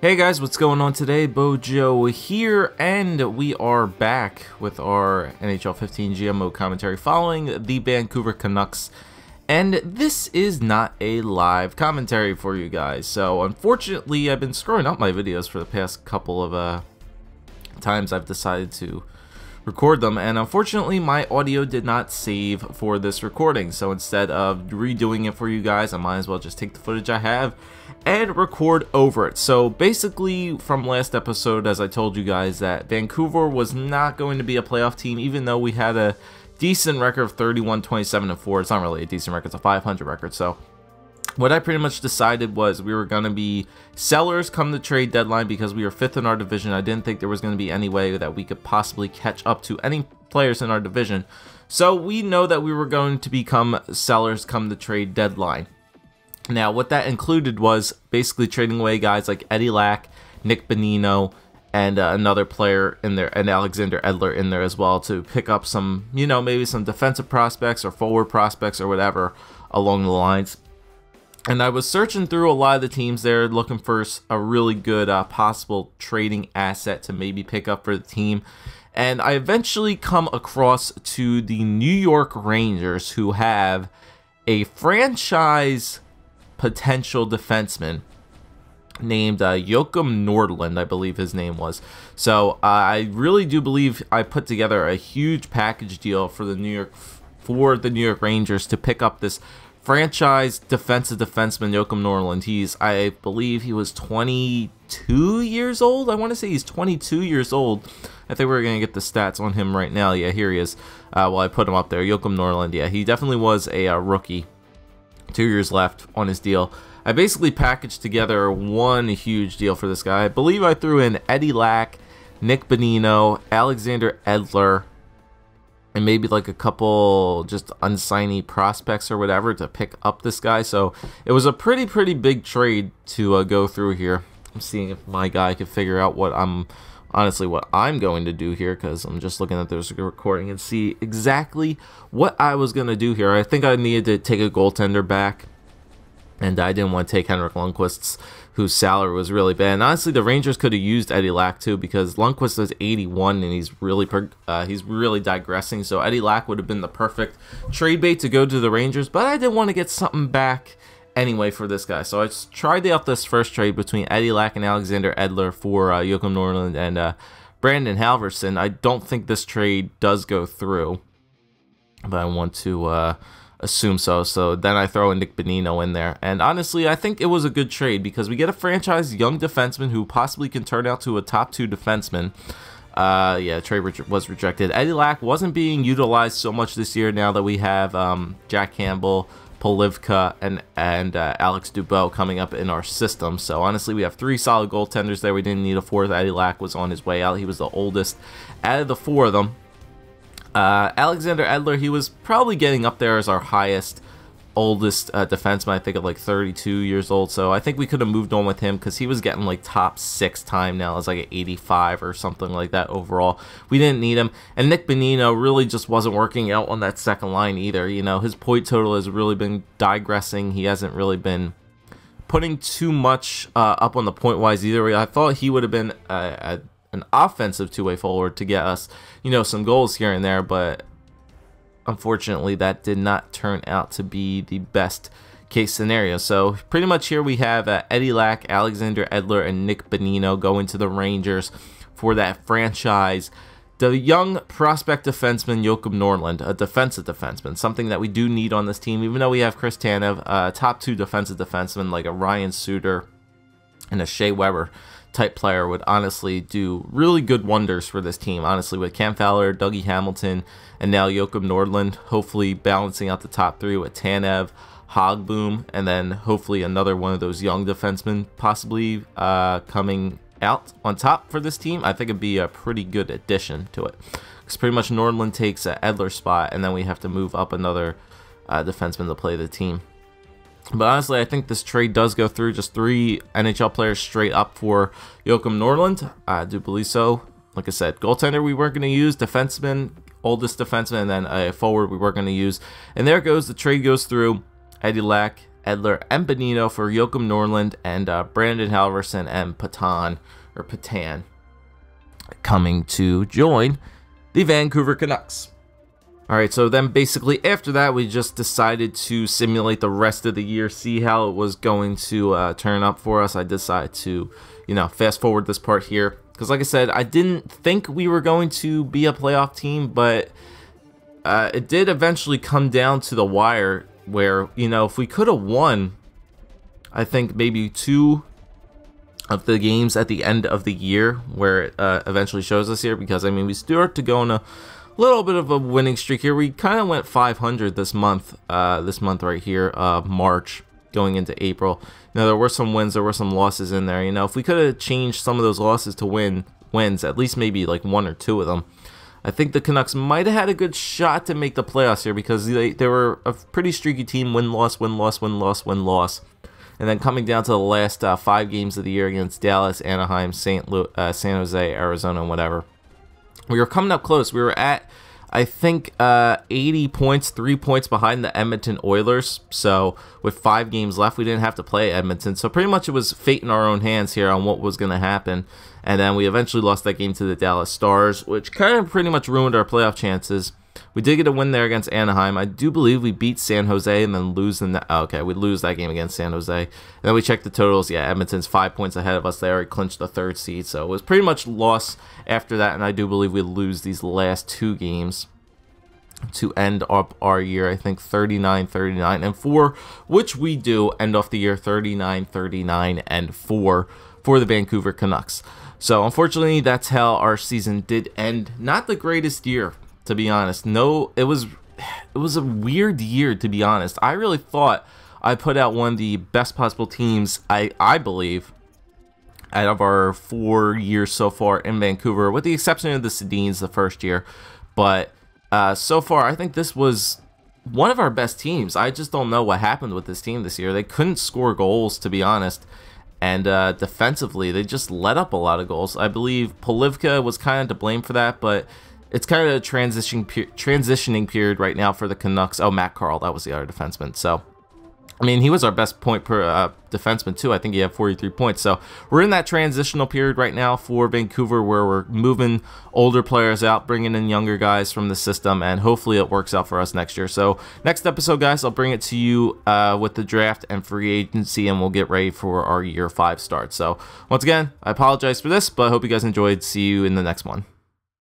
Hey guys, what's going on today? BOJoeKO here, and we are back with our NHL 15 GMO commentary following the Vancouver Canucks. And this is not a live commentary for you guys. So unfortunately, I've been screwing up my videos for the past couple of times I've decided to record them, and unfortunately my audio did not save for this recording. So instead of redoing it for you guys, I might as well just take the footage I have and record over it. So basically, from last episode, as I told you guys, that Vancouver was not going to be a playoff team, even though we had a decent record of 31-27-4. It's not really a decent record, it's a 500 record. So what I pretty much decided was we were going to be sellers come the trade deadline because we were 5th in our division. I didn't think there was going to be any way that we could possibly catch up to any players in our division. So we know that we were going to become sellers come the trade deadline. Now, what that included was basically trading away guys like Eddie Lack, Nick Bonino, and another player in there, and Alexander Edler in there as well, to pick up some, you know, maybe some defensive prospects or forward prospects or whatever along the lines. And I was searching through a lot of the teams there, looking for a really good possible trading asset to maybe pick up for the team. And I eventually come across to the New York Rangers, who have a franchise potential defenseman named Joakim Nordlund, I believe his name was. So I really do believe I put together a huge package deal for the New York Rangers to pick up this franchise defensive defenseman Joakim Nordlund. I believe he was 22 years old. I want to say he's 22 years old. I think we're going to get the stats on him right now. Yeah, here he is. Well, I put him up there. Joakim Nordlund. Yeah, he definitely was a rookie. 2 years left on his deal. I basically packaged together one huge deal for this guy. I believe I threw in Eddie Lack, Nick Bonino, Alexander Edler, and maybe like a couple just unsigned prospects or whatever to pick up this guy. So it was a pretty big trade to go through here. I'm seeing if my guy could figure out what I'm going to do here, because I'm just looking at this recording and see exactly what I was going to do here. I think I needed to take a goaltender back, and I didn't want to take Henrik Lundqvist's, whose salary was really bad. And honestly, the Rangers could have used Eddie Lack too, because Lundqvist is 81 and he's really digressing. So Eddie Lack would have been the perfect trade bait to go to the Rangers, but I did want to get something back anyway for this guy. So I tried out this first trade between Eddie Lack and Alexander Edler for Joakim Nordlund and Brandon Halverson. I don't think this trade does go through, but I want to assume so. So then I throw in Nick Bonino in there. And honestly, I think it was a good trade because we get a franchise young defenseman who possibly can turn out to a top 2 defenseman. Yeah, trade was rejected. Eddie Lack wasn't being utilized so much this year now that we have Jack Campbell, Polivka, and Alex Dubois coming up in our system. So honestly, we have 3 solid goaltenders there. We didn't need a 4th. Eddie Lack was on his way out. He was the oldest out of the 4 of them. Alexander Edler, he was probably getting up there as our oldest defenseman, I think, at like 32 years old. So I think we could have moved on with him because he was getting like top 6 time now. It's like an 85 or something like that overall. We didn't need him. And Nick Bonino really just wasn't working out on that second line either. You know, his point total has really been digressing. He hasn't really been putting too much up on the point wise either. I thought he would have been an offensive two-way forward to get us, you know, some goals here and there, but unfortunately that did not turn out to be the best case scenario. So pretty much here we have Eddie Lack, Alexander Edler, and Nick Bonino going to the Rangers for that franchise. The young prospect defenseman Joakim Nordlund, a defensive defenseman, something that we do need on this team, even though we have Chris Tanev, top 2 defensive defensemen like a Ryan Suter and a Shea Weber type player would honestly do really good wonders for this team. Honestly, with Cam Fowler, Dougie Hamilton, and now Joakim Nordlund, hopefully balancing out the top 3 with Tanev, Hogboom, and then hopefully another one of those young defensemen possibly coming out on top for this team. I think it'd be a pretty good addition to it, because pretty much Nordlund takes an Edler spot, and then we have to move up another defenseman to play the team. But honestly, I think this trade does go through. Just 3 NHL players straight up for Joakim Nordlund. I do believe so. Like I said, goaltender we weren't going to use, defenseman, oldest defenseman, and then a forward we weren't going to use. And there goes, the trade goes through. Eddie Lack, Edler, and Benito for Joakim Norlund and Brandon Halverson and Patan coming to join the Vancouver Canucks. Alright, so then basically after that, we just decided to simulate the rest of the year, see how it was going to turn up for us. I decided to, fast forward this part here. Because like I said, I didn't think we were going to be a playoff team, but it did eventually come down to the wire where, if we could have won, I think maybe 2 of the games at the end of the year where it eventually shows us here, because, I mean, we start to go on a little bit of a winning streak here. We kind of went 500 this month right here, March, going into April. There were some wins, there were some losses in there. If we could have changed some of those losses to wins, at least maybe like 1 or 2 of them, I think the Canucks might have had a good shot to make the playoffs here, because they were a pretty streaky team, win-loss, win-loss, win-loss, win-loss. And then coming down to the last 5 games of the year against Dallas, Anaheim, San Jose, Arizona, and whatever, we were coming up close. We were at, I think, 80 points, 3 points behind the Edmonton Oilers. So with 5 games left, we didn't have to play Edmonton. So pretty much it was fate in our own hands here on what was going to happen. And then we eventually lost that game to the Dallas Stars, which kind of pretty much ruined our playoff chances. We did get a win there against Anaheim. I do believe we beat San Jose and then lose we lose that game against San Jose. And then we checked the totals. Yeah, Edmonton's 5 points ahead of us. They already clinched the 3rd seed. So it was pretty much loss after that. And I do believe we lose these last 2 games to end up our year, I think 39-39-4, which we do end off the year 39-39-4 for the Vancouver Canucks. So unfortunately, that's how our season did end. Not the greatest year, to be honest. No, it was a weird year, to be honest. I really thought I put out one of the best possible teams, I believe, out of our 4 years so far in Vancouver, with the exception of the Sedins the first year. But so far, I think this was one of our best teams. I just don't know what happened with this team this year. They couldn't score goals, to be honest. And defensively, they just let up a lot of goals. I believe Polivka was kind of to blame for that, but it's kind of a transitioning period right now for the Canucks. Oh, Matt Carl, that was the other defenseman. So, I mean, he was our best point per defenseman, too. I think he had 43 points. So, we're in that transitional period right now for Vancouver where we're moving older players out, bringing in younger guys from the system, and hopefully it works out for us next year. So, next episode, guys, I'll bring it to you with the draft and free agency, and we'll get ready for our year 5 start. So, once again, I apologize for this, but I hope you guys enjoyed. See you in the next one.